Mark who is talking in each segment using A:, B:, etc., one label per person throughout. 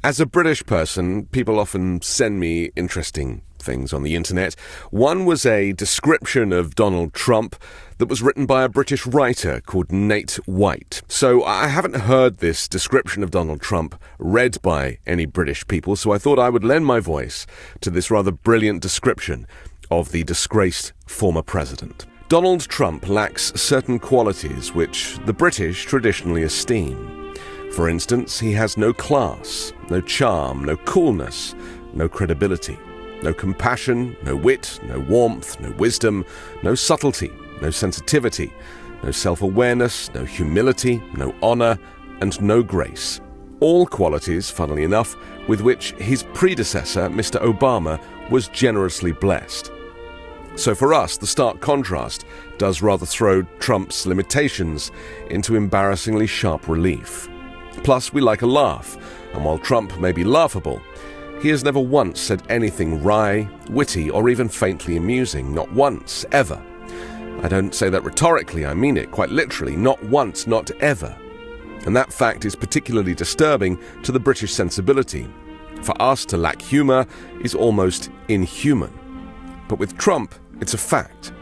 A: As a British person, people often send me interesting things on the internet. One was a description of Donald Trump that was written by a British writer called Nate White. So I haven't heard this description of Donald Trump read by any British people, so I thought I would lend my voice to this rather brilliant description of the disgraced former president. Donald Trump lacks certain qualities which the British traditionally esteem. For instance, he has no class, no charm, no coolness, no credibility, no compassion, no wit, no warmth, no wisdom, no subtlety, no sensitivity, no self-awareness, no humility, no honor, and no grace. All qualities, funnily enough, with which his predecessor, Mr. Obama, was generously blessed. So for us, the stark contrast does rather throw Trump's limitations into embarrassingly sharp relief. Plus, we like a laugh, and while Trump may be laughable, he has never once said anything wry, witty, or even faintly amusing. Not once, ever. I don't say that rhetorically, I mean it quite literally. Not once, not ever. And that fact is particularly disturbing to the British sensibility. For us to lack humour is almost inhuman. But with Trump, it's a fact.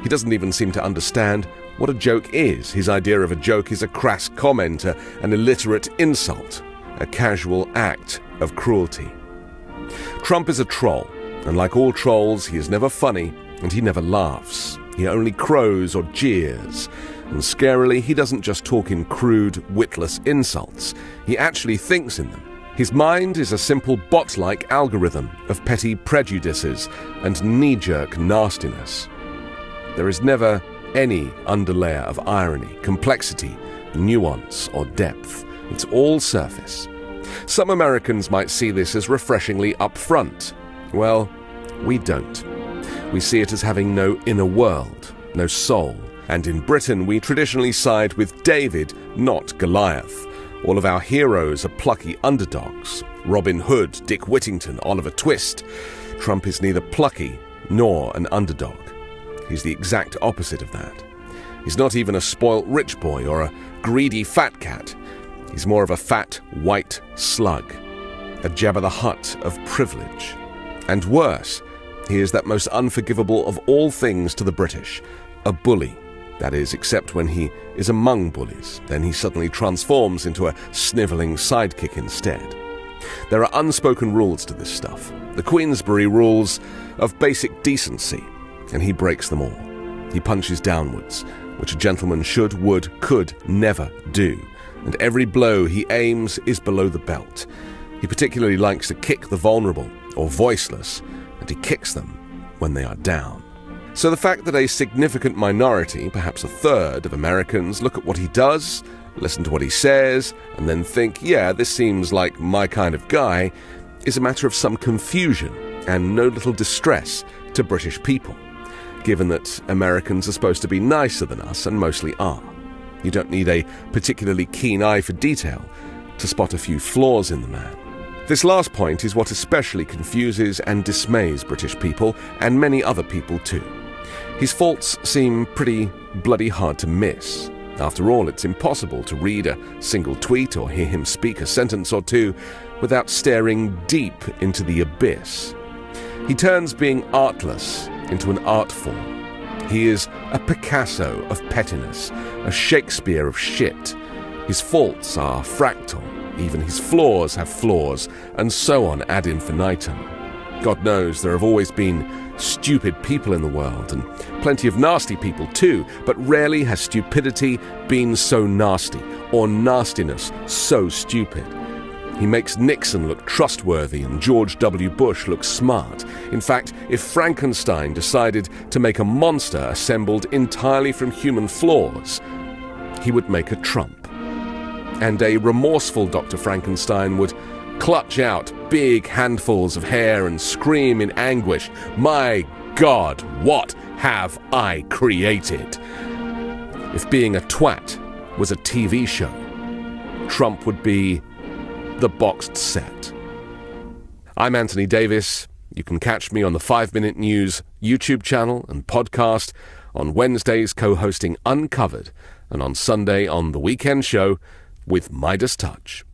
A: He doesn't even seem to understand what a joke is. His idea of a joke is a crass comment, an illiterate insult, a casual act of cruelty. Trump is a troll, and like all trolls, he is never funny and he never laughs. He only crows or jeers, and scarily, he doesn't just talk in crude, witless insults. He actually thinks in them. His mind is a simple bot-like algorithm of petty prejudices and knee-jerk nastiness. There is never any underlayer of irony, complexity, nuance, or depth. It's all surface. Some Americans might see this as refreshingly upfront. Well, we don't. We see it as having no inner world, no soul. And in Britain, we traditionally side with David, not Goliath. All of our heroes are plucky underdogs. Robin Hood, Dick Whittington, Oliver Twist. Trump is neither plucky nor an underdog. He's the exact opposite of that. He's not even a spoilt rich boy or a greedy fat cat. He's more of a fat, white slug, a Jabba the Hutt of privilege. And worse, he is that most unforgivable of all things to the British, a bully. That is, except when he is among bullies. Then he suddenly transforms into a snivelling sidekick instead. There are unspoken rules to this stuff. The Queensberry rules of basic decency, and he breaks them all. He punches downwards, which a gentleman should, would, could never do. And every blow he aims is below the belt. He particularly likes to kick the vulnerable or voiceless, and he kicks them when they are down. So the fact that a significant minority, perhaps a third of Americans, look at what he does, listen to what he says, and then think, yeah, this seems like my kind of guy, is a matter of some confusion and no little distress to British people, given that Americans are supposed to be nicer than us and mostly are. You don't need a particularly keen eye for detail to spot a few flaws in the man. This last point is what especially confuses and dismays British people, and many other people too. His faults seem pretty bloody hard to miss. After all, it's impossible to read a single tweet or hear him speak a sentence or two without staring deep into the abyss. He turns being artless into an art form. He is a Picasso of pettiness, a Shakespeare of shit. His faults are fractal. Even his flaws have flaws, and so on ad infinitum. God knows there have always been stupid people in the world, and plenty of nasty people too, but rarely has stupidity been so nasty, or nastiness so stupid. He makes Nixon look trustworthy and George W. Bush look smart. In fact, if Frankenstein decided to make a monster assembled entirely from human flaws, he would make a Trump. And a remorseful Dr. Frankenstein would clutch out big handfuls of hair and scream in anguish, "My God, what have I created?" If being a twat was a TV show, Trump would be the boxed set. I'm Anthony Davis. You can catch me on the 5 Minute News YouTube channel and podcast, on Wednesdays co-hosting Uncovered, and on Sunday on The Weekend Show with Midas Touch.